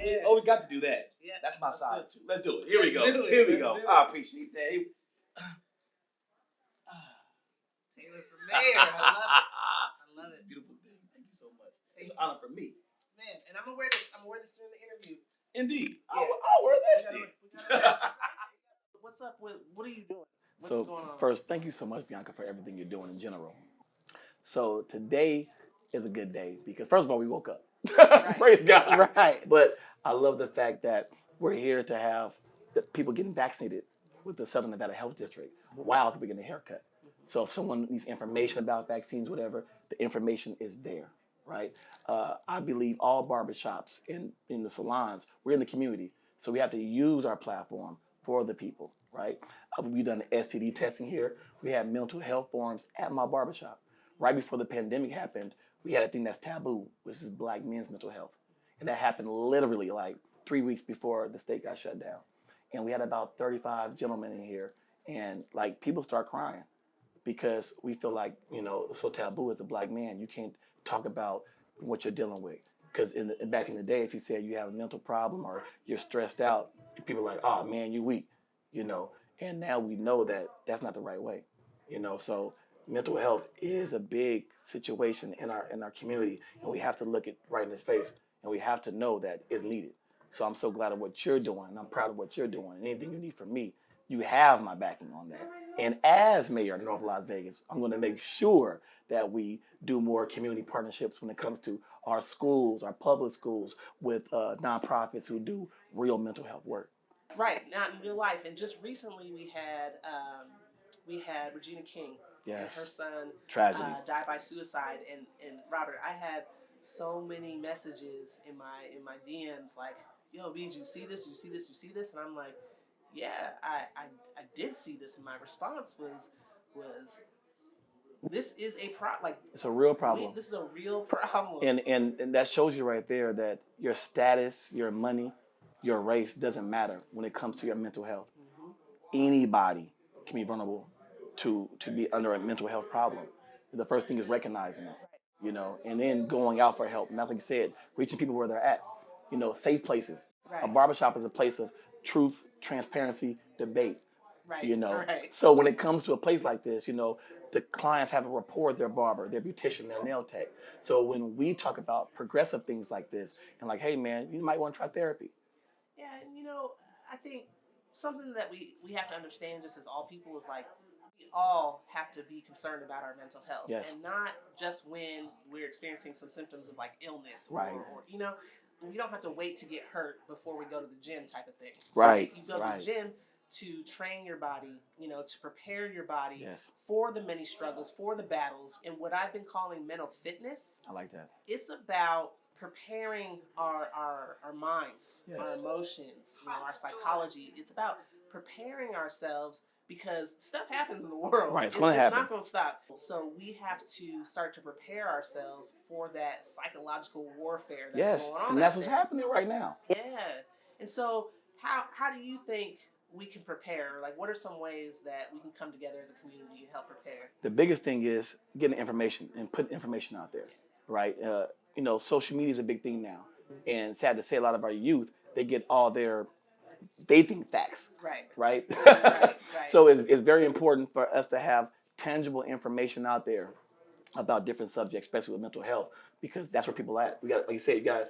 Yeah. Oh, we got to do that. Yeah. That's my size too. Let's do it. Here we go. Here we go. I appreciate that. Taylor for mayor. I love it. Beautiful thing. Thank you so much. It's an honor for me. Man, and I'm gonna wear this. I'm gonna wear this during the interview. Indeed. Yeah. I'll wear this thing. What's up with, what are you doing? What's going on? First, thank you so much, Bianca, for everything you're doing in general. So today is a good day because first of all, we woke up. Right. Praise God. Right. But I love the fact that we're here to have the people getting vaccinated with the Southern Nevada Health District while people getting a haircut. So if someone needs information about vaccines, whatever, the information is there, right? I believe all barbershops in the salons, we're in the community. So we have to use our platform for the people, right? We've done the STD testing here. We have mental health forums at my barbershop. Right before the pandemic happened, we had a thing that's taboo, which is Black men's mental health. And that happened literally like 3 weeks before the state got shut down. And we had about 35 gentlemen in here. And like people start crying because we feel like, you know, it's so taboo as a Black man. You can't talk about what you're dealing with. Because back in the day, if you said you have a mental problem or you're stressed out, people are like, oh man, you weak, you know. And now we know that that's not the right way, you know. So mental health is a big situation in our community, and we have to look it right in its face, and we have to know that it's needed. So I'm so glad of what you're doing, and I'm proud of what you're doing. And anything you need from me, you have my backing on that. And as mayor of North Las Vegas, I'm going to make sure that we do more community partnerships when it comes to our schools, our public schools, with nonprofits who do real mental health work. Right, not in real life. And just recently we had Regina King. Yes. And her son died by suicide. And Robert, I had so many messages in my DMs like, yo, B, you see this? You see this? You see this? And I'm like, yeah, I did see this. And my response was this is a problem. Like, it's a real problem. This is a real problem. And that shows you right there that your status, your money, your race doesn't matter when it comes to your mental health. Mm-hmm. Anybody can be vulnerable to be under a mental health problem. The first thing is recognizing it, you know, and then going out for help. And like you said, reaching people where they're at, you know, safe places. Right. A barbershop is a place of truth, transparency, debate. Right. You know, right. So when it comes to a place like this, you know, the clients have a rapport with their barber, their beautician, their nail tech. So when we talk about progressive things like this, and like, hey man, you might want to try therapy. Yeah, and you know, I think something that we have to understand just as all people is like, we all have to be concerned about our mental health. Yes. And not just when we're experiencing some symptoms of like illness. Right. Or you know, we don't have to wait to get hurt before we go to the gym type of thing. Right. You go to the gym to train your body, you know, to prepare your body. Yes. For the many struggles, for the battles. And what I've been calling mental fitness. I like that. It's about preparing our minds, yes. Our emotions, you know, our psychology. It's about preparing ourselves because stuff happens in the world. Right, it's going to happen. It's not going to stop. So we have to start to prepare ourselves for that psychological warfare that's going on. And that's what's happening right now. Yeah. And so how do you think we can prepare? Like, what are some ways that we can come together as a community and help prepare? The biggest thing is getting information and putting information out there, right? You know, social media is a big thing now. And sad to say, a lot of our youth, they get all they think facts. Right. Right? Right. So it's very important for us to have tangible information out there about different subjects, especially with mental health, because that's where people are at. We got, like you said, you got to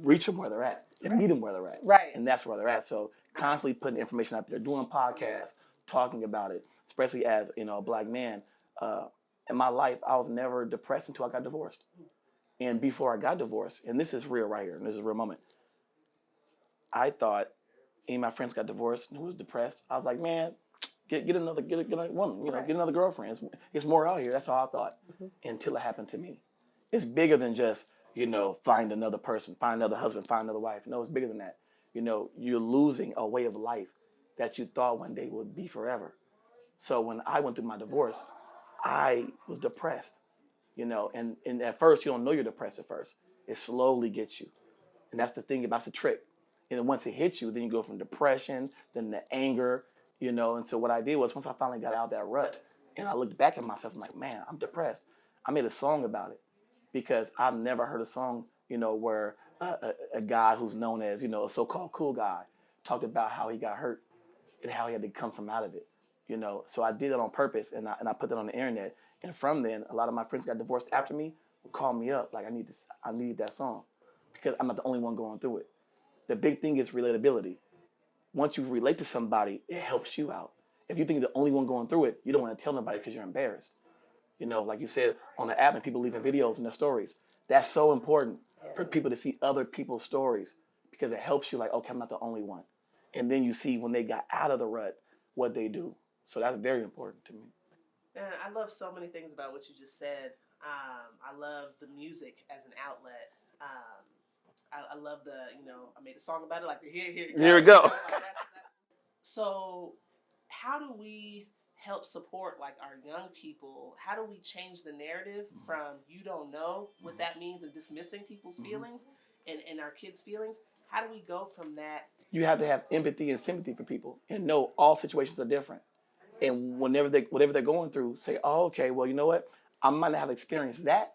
reach them where they're at and meet them where they're at. Right. And that's where they're at. So constantly putting information out there, doing podcasts, talking about it, especially as, you know, a Black man. In my life, I was never depressed until I got divorced. And before I got divorced, and this is real right here, and this is a real moment, I thought any of my friends got divorced and who was depressed. I was like, man, get another woman, you know, get another girlfriend. It's more out here. That's how I thought. Mm-hmm. Until it happened to me. It's bigger than just, you know, find another person, find another husband, find another wife. No, it's bigger than that. You know, you're losing a way of life that you thought one day would be forever. So when I went through my divorce, I was depressed. You know, and at first, you don't know you're depressed at first. It slowly gets you. And that's the thing, that's the trick. And then once it hits you, then you go from depression, then the anger, you know. And so what I did was once I finally got out of that rut and I looked back at myself, I'm like, man, I'm depressed. I made a song about it because I've never heard a song, you know, where a guy who's known as, a so-called cool guy, talked about how he got hurt and how he had to come from out of it. So I did it on purpose, and I put that on the internet. And from then, a lot of my friends got divorced after me would call me up like, I need that song because I'm not the only one going through it. The big thing is relatability. Once you relate to somebody, it helps you out. If you think you're the only one going through it, you don't want to tell nobody because you're embarrassed. Like you said on the app and people leaving videos and their stories. That's so important for people to see other people's stories because it helps you like, okay, I'm not the only one. And then you see when they got out of the rut, what they do. So that's very important to me. Man, I love so many things about what you just said. I love the music as an outlet. I love I made a song about it. Like, here we go. So, how do we help support like our young people? How do we change the narrative from you don't know what that means and dismissing people's feelings and our kids' feelings? How do we go from that? You have to have empathy and sympathy for people and know all situations are different. And whatever they're going through, say, oh, okay, well, you know what? I might not have experienced that,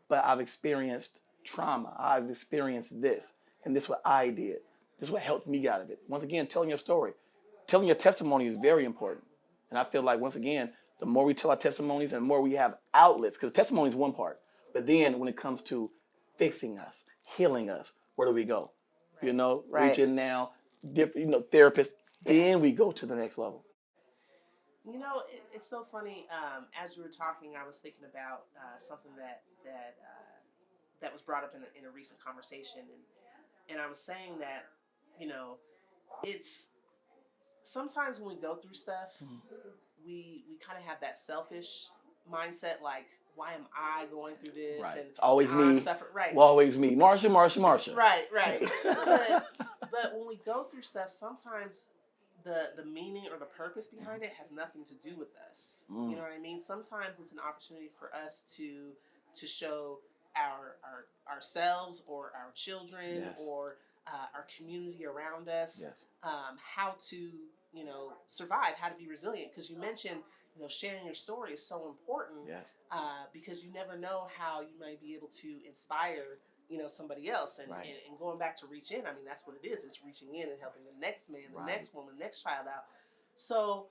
but I've experienced trauma. I've experienced this, and this is what I did. This is what helped me out of it. Once again, telling your story. Telling your testimony is very important. And I feel like, once again, the more we tell our testimonies and the more we have outlets, because testimony is one part, but then when it comes to fixing us, healing us, where do we go? Right. Reaching now, different, therapists, then we go to the next level. It's so funny. As you were talking, I was thinking about something that was brought up in a recent conversation, and I was saying that, it's sometimes when we go through stuff, we kind of have that selfish mindset, like, why am I going through this? Right. And it's always me. Right. Well, always me. Marsha. Right. But when we go through stuff, sometimes the meaning or the purpose behind it has nothing to do with us. You know what I mean? Sometimes it's an opportunity for us to show ourselves or our children or our community around us how to survive, how to be resilient. Because you mentioned sharing your story is so important because you never know how you might be able to inspire somebody else. And going back to reach in, I mean, that's what it is. It's reaching in and helping the next man, the next woman, the next child out. So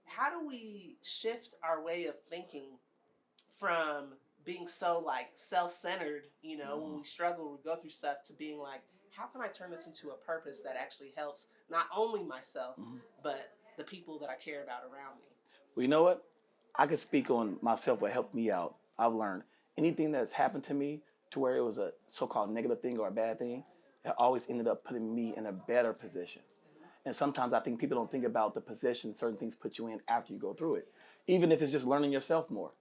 how do we shift our way of thinking from being so like self-centered, when we struggle, we go through stuff, to being like, how can I turn this into a purpose that actually helps not only myself, but the people that I care about around me? Well, you know what? I could speak on myself, what helped me out. I've learned anything that's happened to me to where it was a so-called negative thing or a bad thing, it always ended up putting me in a better position. And sometimes I think people don't think about the position certain things put you in after you go through it. Even if it's just learning yourself more.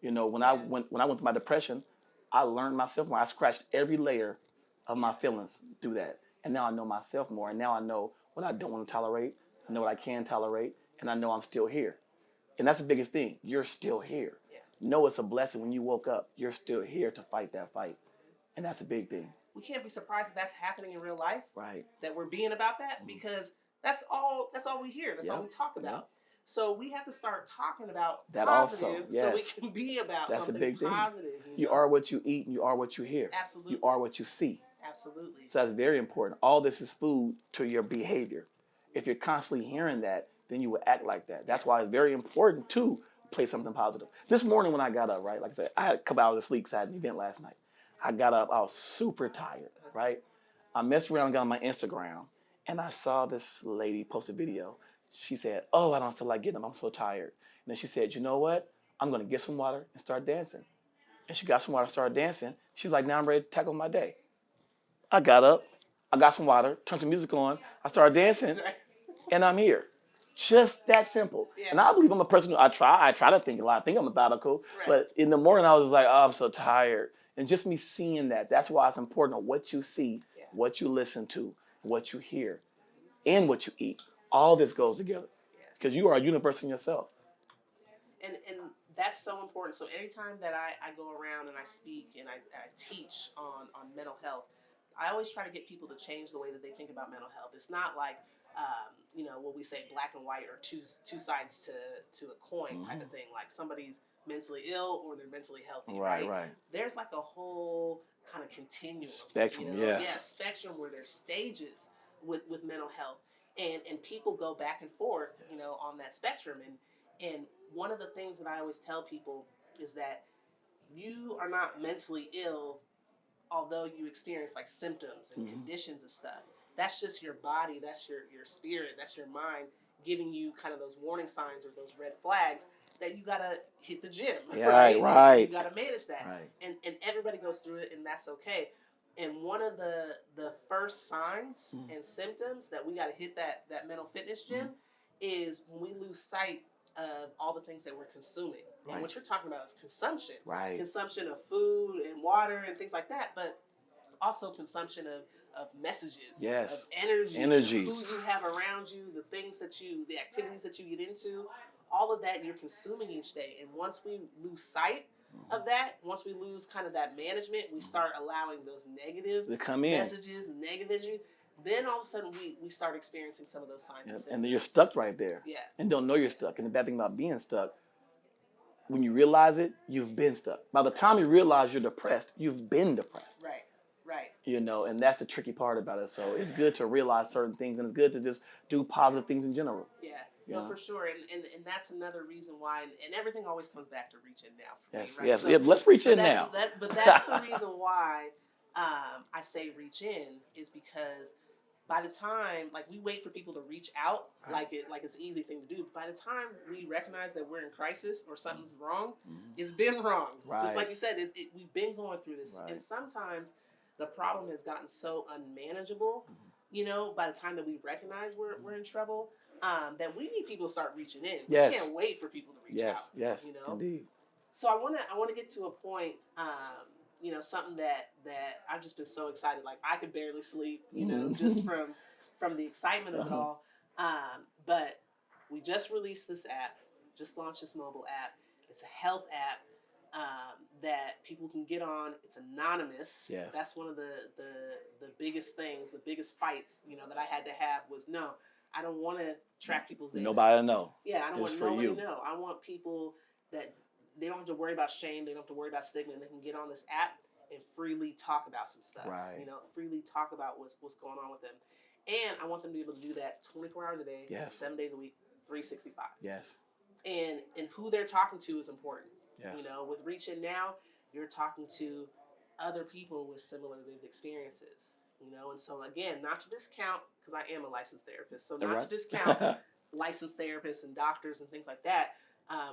When I went through my depression, I learned myself more. I scratched every layer of my feelings through that. And now I know myself more. And now I know what I don't want to tolerate. I know what I can tolerate. And I know I'm still here. And that's the biggest thing. You're still here. Know it's a blessing when you woke up. You're still here to fight that fight. And that's a big thing. We can't be surprised if that's happening in real life. Right. That we're being about that, because that's all we hear. That's all we talk about. So we have to start talking about that positive, so we can be about something a big positive. Thing. You are what you eat and you are what you hear. Absolutely. You are what you see. Absolutely. So that's very important. All this is food to your behavior. If you're constantly hearing that, then you will act like that. That's why it's very important to play something positive. This morning when I got up, right, like I said, I had a couple hours of sleep because I had an event last night. I got up, I was super tired, right? I messed around and got on my Instagram, and I saw this lady post a video. She said, oh, I don't feel like getting up, I'm so tired. And then she said, you know what? I'm gonna get some water and start dancing. And she got some water and started dancing. She was like, now I'm ready to tackle my day. I got up, I got some water, turned some music on, I started dancing, and I'm here. Just that simple. Yeah. And I believe I'm a person who I try to think a lot. I think I'm methodical. Right. But in the morning I was just like, oh, I'm so tired. And just me seeing that's why it's important what you see, what you listen to, what you hear, and what you eat. All this goes together. Because you are a universe in yourself. And that's so important. So anytime that I go around and I speak and I teach on mental health, I always try to get people to change the way that they think about mental health. It's not like what we say, black and white, or two sides to a coin type of thing. Like somebody's mentally ill or they're mentally healthy. Right. There's like a whole kind of continuum. Spectrum, yes. Yeah, spectrum where there's stages with mental health. And people go back and forth, on that spectrum. And one of the things that I always tell people is that you are not mentally ill, although you experience like symptoms and conditions of stuff. That's just your body, that's your spirit, that's your mind giving you kind of those warning signs or those red flags that you gotta hit the gym, right? You gotta manage that, and everybody goes through it, and that's okay. And one of the first signs and symptoms that we gotta hit that mental fitness gym is when we lose sight of all the things that we're consuming. Right. And what you're talking about is consumption. Right. Consumption of food and water and things like that, but also consumption of messages, yes, of energy, who you have around you, the activities that you get into, all of that you're consuming each day. And once we lose sight of that, once we lose kind of that management, we start allowing those negative messages, negative energy. Then all of a sudden we start experiencing some of those signs. Yep. And then you're stuck right there. Yeah. And don't know you're stuck. And the bad thing about being stuck, when you realize it, you've been stuck. By the time you realize you're depressed, you've been depressed. Right. And that's the tricky part about it. So it's good to realize certain things, and it's good to just do positive things in general. Yeah. No, for sure. And that's another reason why, and everything always comes back to reach in now for me, right? Yes, so, let's reach in now. But that's the reason why I say reach in, is because by the time, like, we wait for people to reach out, like it's an easy thing to do. By the time we recognize that we're in crisis or something's wrong, it's been wrong. Right. Just like you said, we've been going through this. Right. And sometimes the problem has gotten so unmanageable, by the time that we recognize we're in trouble, that we need people to start reaching in. Yes. We can't wait for people to reach out. Yes, indeed. So I want to get to a point, something that I've just been so excited. Like, I could barely sleep, just from the excitement of it all. But we just released this app, just launched this mobile app. It's a health app that people can get on. It's anonymous. Yes. That's one of the biggest things, the biggest fights, that I had to have was, no, I don't want to track people's data. Nobody to know. Yeah, I don't want nobody to know. I want people that they don't have to worry about shame. They don't have to worry about stigma. And they can get on this app and freely talk about some stuff. Right. Freely talk about what's going on with them. And I want them to be able to do that 24 hours a day, 7 days a week, 365. Yes. And who they're talking to is important. Yes. With Reach In Now, you're talking to other people with similar lived experiences. And so again, not to discount, because I am a licensed therapist, so not to discount licensed therapists and doctors and things like that.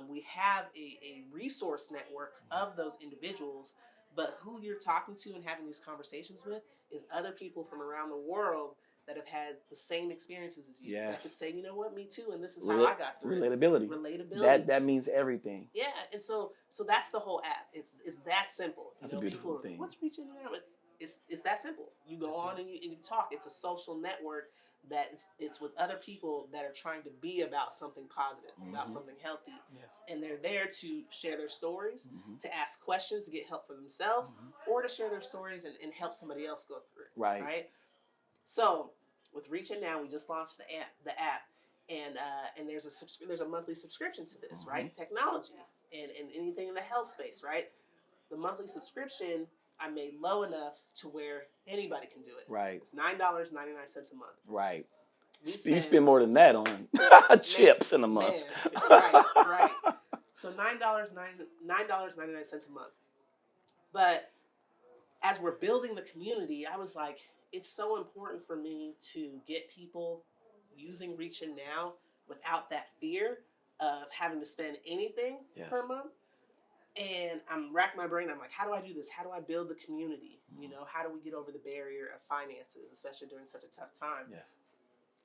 We have a resource network of those individuals, but who you're talking to and having these conversations with is other people from around the world that have had the same experiences as you. Yes. That could say, you know what, me too, and this is how I got through Relatability. it. Relatability. That means everything. Yeah, and so that's the whole app. It's that simple. That's a beautiful thing. What's Reaching Out? It's that simple. You go on and you talk. It's a social network that it's with other people that are trying to be about something positive, about something healthy. Yes. And they're there to share their stories, to ask questions, to get help for themselves, or to share their stories and help somebody else go through it. Right? So with Reaching Now, we just launched the app, and there's a monthly subscription to this, right? Technology and anything in the health space, right? The monthly subscription I made low enough to where anybody can do it. Right. It's $9.99 a month. Right. You spend more than that on chips in a month. Right. So $9.99 a month. But as we're building the community, I was like, it's so important for me to get people using Reaching Now without that fear of having to spend anything per month. And I'm racking my brain. I'm like, how do I do this? How do I build the community? How do we get over the barrier of finances, especially during such a tough time? Yes.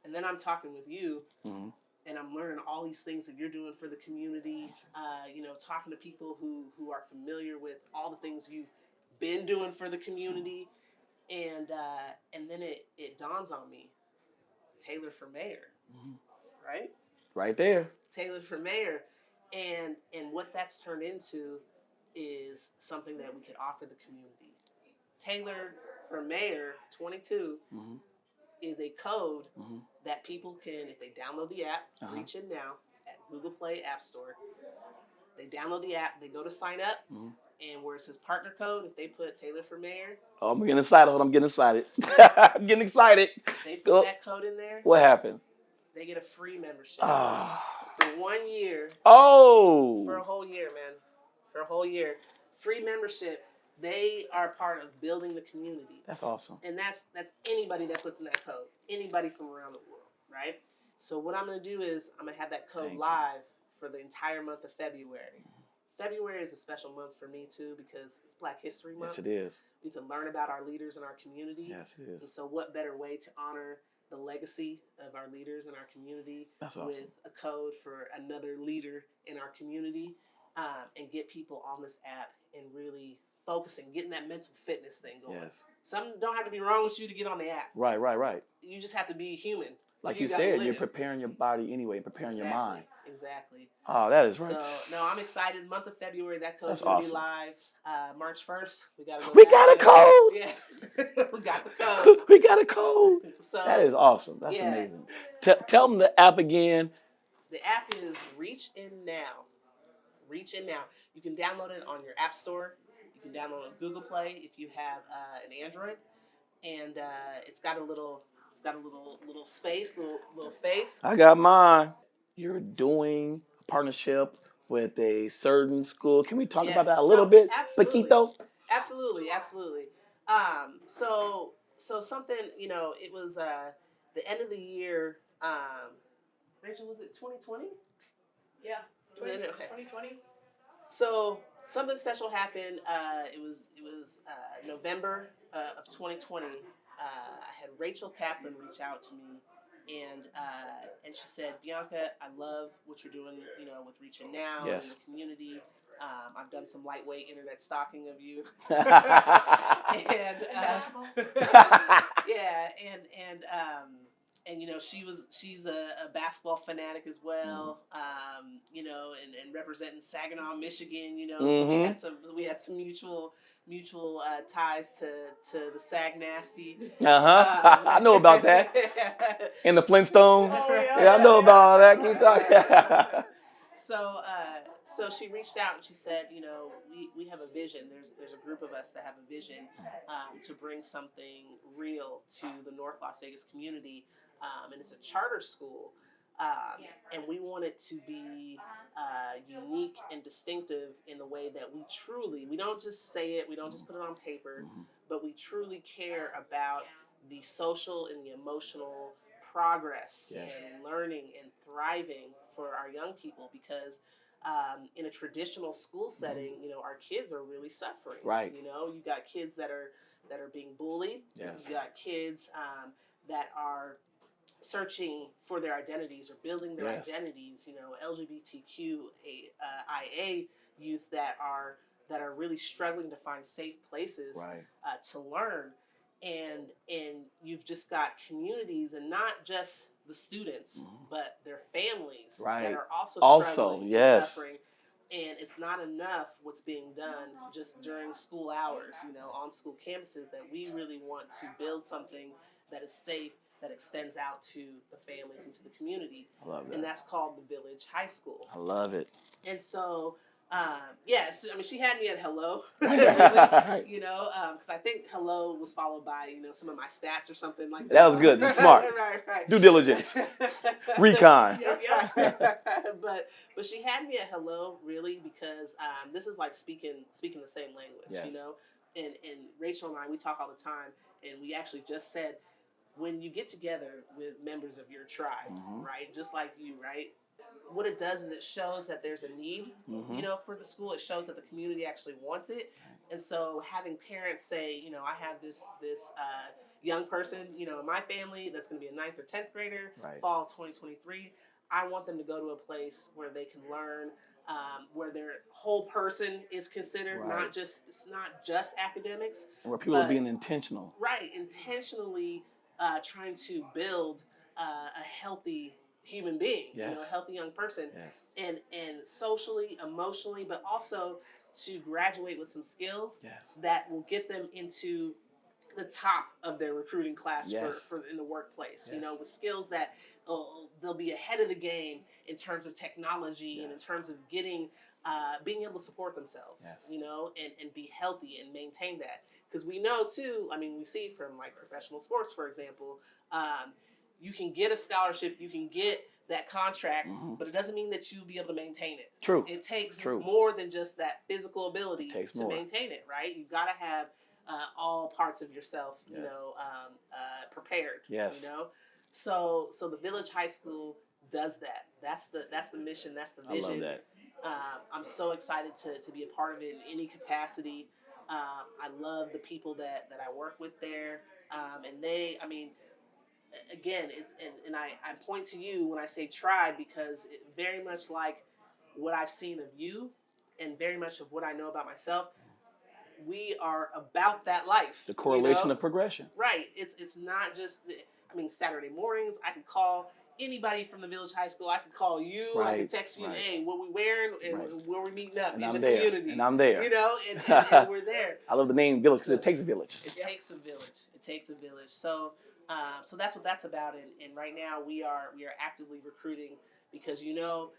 And then I'm talking with you, and I'm learning all these things that you're doing for the community. Talking to people who are familiar with all the things you've been doing for the community. And then it dawns on me, Taylor for mayor, right? Right there. Taylor for mayor. And what that's turned into is something that we could offer the community. Taylor for Mayor 22 is a code that people can, if they download the app, Reach In Now at Google Play App Store. They download the app, they go to sign up, and where it says partner code, if they put Taylor for mayor. Oh, I'm getting excited. I'm getting excited. I'm getting excited. They put that code in there. What happens? They get a free membership Ah. for 1 year. Oh. For a whole year, man. For a whole year. Free membership. They are part of building the community. That's awesome. And that's anybody that puts in that code. Anybody from around the world, right? So what I'm going to do is I'm going to have that code live for the entire month of February. February is a special month for me, too, because it's Black History Month. Yes, it is. We need to learn about our leaders in our community. Yes, it is. And so what better way to honor the legacy of our leaders in our community with a code for another leader in our community, and get people on this app and really focusing, getting that mental fitness thing going. Yes. Something don't have to be wrong with you to get on the app. Right. You just have to be human. Like you said, you're preparing your body anyway, preparing your mind. Exactly. Oh, that is right. So, no, I'm excited. Month of February, that code's That's going to awesome. be live. March 1st, we got to go. We got a code. Yeah. We got the code. We got a code. So, that is awesome. That's amazing. Tell them the app again. The app is Reach In Now. Reach In Now. You can download it on your App Store. You can download it on Google Play if you have an Android. And it's got a little space, little face. I got mine. You're doing a partnership with a certain school. Can we talk about that a little bit? Absolutely. Paquito? Absolutely. So something, it was the end of the year. Rachel, was it 2020? Yeah, 2020. So something special happened. It was November of 2020. I had Rachel Kaplan reach out to me, and she said, Bianca, I love what you're doing, with Reaching Now in the community. I've done some lightweight internet stalking of you. She's a basketball fanatic as well. And representing Saginaw, Michigan. So we had some mutual ties to the Sag Nasty. I know about that. And the Flintstones. Oh, I know about all that. Keep talking. So she reached out and she said, we have a vision. There's a group of us that have a vision to bring something real to the North Las Vegas community, and it's a charter school. And we want it to be unique and distinctive in the way that we don't just say it, we don't just put it on paper, but we truly care about the social and the emotional progress and learning and thriving for our young people, because in a traditional school setting, our kids are really suffering. Right. You got kids that are being bullied. Yes. You got kids that are searching for their identities or building their identities. LGBTQIA youth that are really struggling to find safe places to learn, and you've just got communities, and not just the students, but their families that are also struggling and suffering. And it's not enough what's being done just during school hours, on school campuses, that we really want to build something that is safe, that extends out to the families and to the community. I love that. And that's called the Village High School. I love it. And so, she had me at hello, Right. because I think hello was followed by, some of my stats or something like that. That was good. You're smart. Right. Due diligence. Recon. Yeah. But she had me at hello, really, because this is like speaking the same language, And Rachel and I, we talk all the time, and we actually just said, when you get together with members of your tribe, right, just like you, right, what it does is it shows that there's a need, for the school. It shows that the community actually wants it. And so having parents say, I have this young person, in my family that's going to be a 9th or 10th grader, fall of 2023. I want them to go to a place where they can learn, where their whole person is considered, it's not just academics. And where people are being intentional. Right, intentionally trying to build a healthy human being, a healthy young person, and socially, emotionally, but also to graduate with some skills that will get them into the top of their recruiting class for in the workplace. With skills that they'll be ahead of the game in terms of technology and in terms of getting being able to support themselves, Yes. you know, and be healthy and maintain that. Because we know too, I mean, we see from like professional sports, for example, you can get a scholarship, you can get that contract, but it doesn't mean that you'll be able to maintain it. True. It takes True. more than just that physical ability to more. maintain it, right? You've got to have all parts of yourself, Yes. you know, prepared. Yes. You know, so the Village High School does that. That's the mission. That's the vision. I love that. I'm so excited to be a part of it in any capacity. I love the people that I work with there, and they, I mean, again, it's and I point to you when I say tribe because it very much like what I've seen of you, and very much of what I know about myself. We are about that life. The correlation, you know? of progression. Right. It's not just. I mean, Saturday mornings I can call anybody from the Village High School. I can call you. Right, I can text you. right. Hey, what we wearing and Right. where we meeting up And in I'm the there. community. And I'm there. You know, and we're there. I love the name Village because it takes a village. It takes a village. It takes a village. So, so that's what that's about. And right now we are actively recruiting because you know,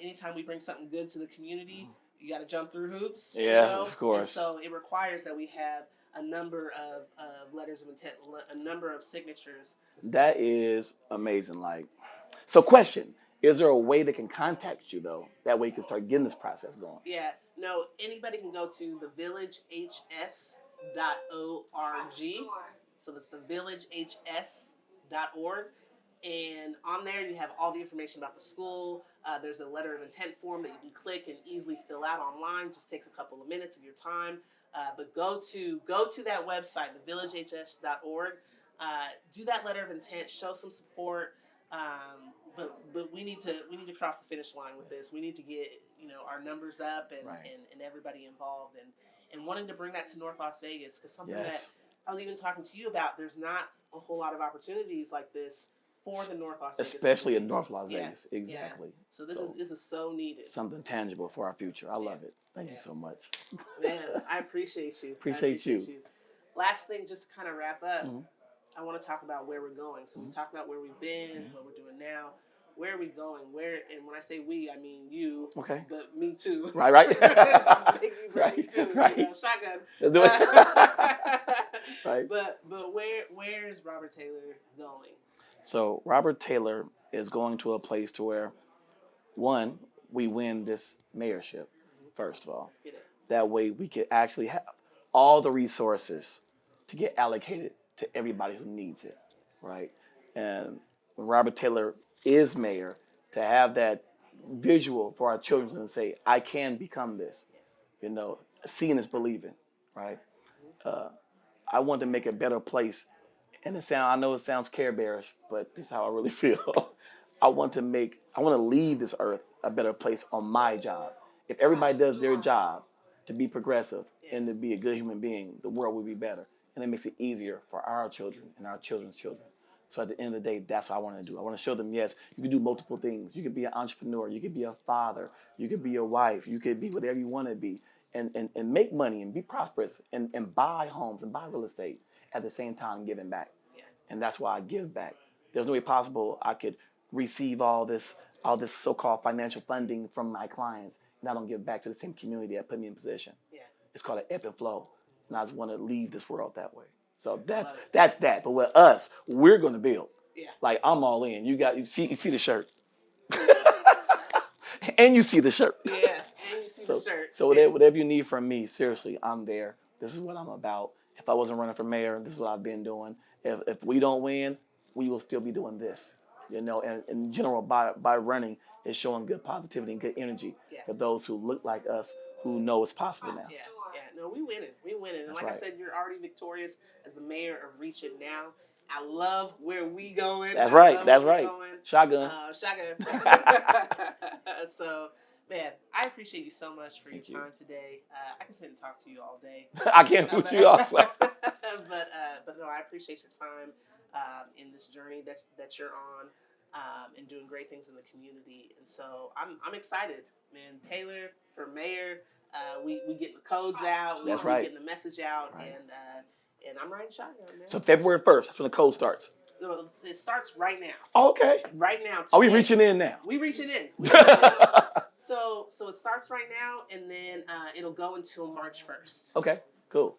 anytime we bring something good to the community, you got to jump through hoops. Yeah, you know? of course. And so it requires that we have a number of letters of intent, a number of signatures. That is amazing. Like, so question: is there a way they can contact you though? That way you can start getting this process going. Yeah. No. Anybody can go to thevillagehs.org. So that's thevillagehs.org. And on there, you have all the information about the school. There's a letter of intent form that you can click and easily fill out online. Just takes a couple of minutes of your time. But go to that website, thevillagehs.org. Do that letter of intent. Show some support. But we need to cross the finish line with this. We need to get our numbers up and everybody involved and wanting to bring that to North Las Vegas because something that I was even talking to you about. There's not a whole lot of opportunities like this for the North Las Vegas, especially in North Las Vegas. Yeah. Exactly. Yeah. So this is so needed. Something tangible for our future. I love it. Thank you so much. Man, I appreciate you. Appreciate you. Last thing, just to kind of wrap up, I want to talk about where we're going. So we talked about where we've been, what we're doing now. Where are we going? And when I say we, I mean you. Okay. But me too. Right. Right. Me too. Right. Shotgun. Let's do it. Right. But where is Robert Taylor going? So Robert Taylor is going to a place to where, one, we win this mayorship, first of all. Let's get it. That way we could actually have all the resources to get allocated to everybody who needs it, right? And when Robert Taylor is mayor, to have that visual for our children and say, I can become this, seeing is believing, right? I want to make a better place. And I know it sounds care bearish, but this is how I really feel. I want to leave this earth a better place on my job. If everybody does their job to be progressive and to be a good human being, the world will be better. And it makes it easier for our children and our children's children. So at the end of the day, that's what I want to do. I want to show them, yes, you can do multiple things. You could be an entrepreneur. You could be a father. You could be a wife. You could be whatever you want to be and make money and be prosperous and buy homes and buy real estate at the same time giving back. Yeah. And that's why I give back. There's no way possible I could receive all this so-called financial funding from my clients and I don't give back to the same community that put me in position. Yeah. It's called an ebb and flow. And I just want to leave this world that way. So that's that. But with us, we're going to build. Yeah. Like I'm all in. You see the shirt. And you see the shirt. Yeah. And you see the shirt. So whatever you need from me, seriously, I'm there. This is what I'm about. If I wasn't running for mayor, this is what I've been doing. If we don't win, we will still be doing this. And in general, by running, it's showing good positivity and good energy for those who look like us, who know it's possible now. Yeah. No, we winning. And that's like right. I said, you're already victorious as the mayor of Reach It Now. I love where we going. That's right. Shotgun. Shotgun. So, man, I appreciate you so much for your time today. I can sit and talk to you all day. I can't with you also. But no, I appreciate your time in this journey that you're on and doing great things in the community. And so I'm excited, man. Taylor for mayor. We getting the codes out. We getting the message out, and I'm riding shotgun, man. So February 1st, that's when the code starts. No, it starts right now. Oh, okay. Right now. Today. Are we reaching in now? We reaching in. So it starts right now, and then it'll go until March 1st. Okay, cool.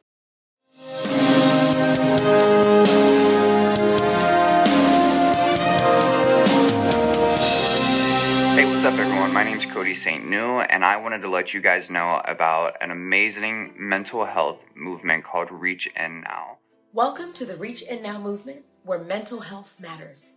Hey, what's up everyone? My name's Cody St. New, and I wanted to let you guys know about an amazing mental health movement called Reach In Now. Welcome to the Reach In Now movement, where mental health matters.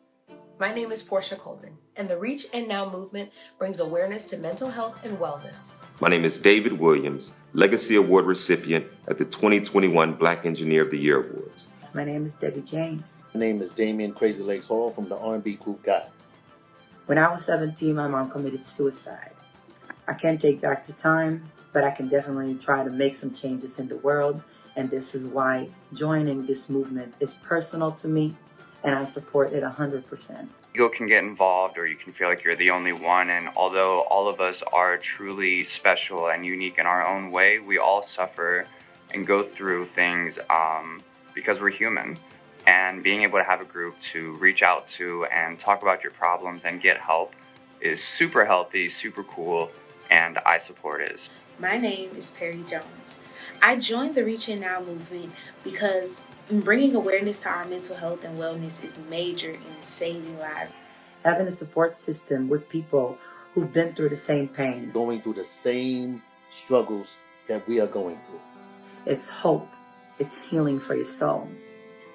My name is Portia Coleman, and the Reach In Now movement brings awareness to mental health and wellness. My name is David Williams, Legacy Award recipient at the 2021 Black Engineer of the Year Awards. My name is Debbie James. My name is Damian Crazy Legs Hall from the R&B group God. When I was 17, my mom committed suicide. I can't take back the time, but I can definitely try to make some changes in the world. And this is why joining this movement is personal to me, and I support it 100%. You can get involved, or you can feel like you're the only one, and although all of us are truly special and unique in our own way, we all suffer and go through things because we're human. And being able to have a group to reach out to and talk about your problems and get help is super healthy, super cool, and I support it. My name is Perry Jones. I joined the Reach In Now movement because bringing awareness to our mental health and wellness is major in saving lives. Having a support system with people who've been through the same pain. Going through the same struggles that we are going through. It's hope. It's healing for your soul.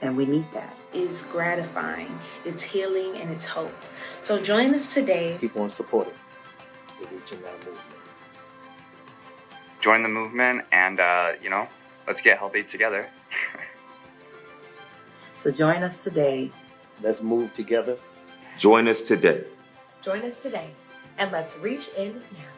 And we need that. It's gratifying, it's healing, and it's hope. So join us today. Keep on supporting the Reach In Now movement. Join the movement and, let's get healthy together. So join us today. Let's move together. Join us today. Join us today, and let's reach in now.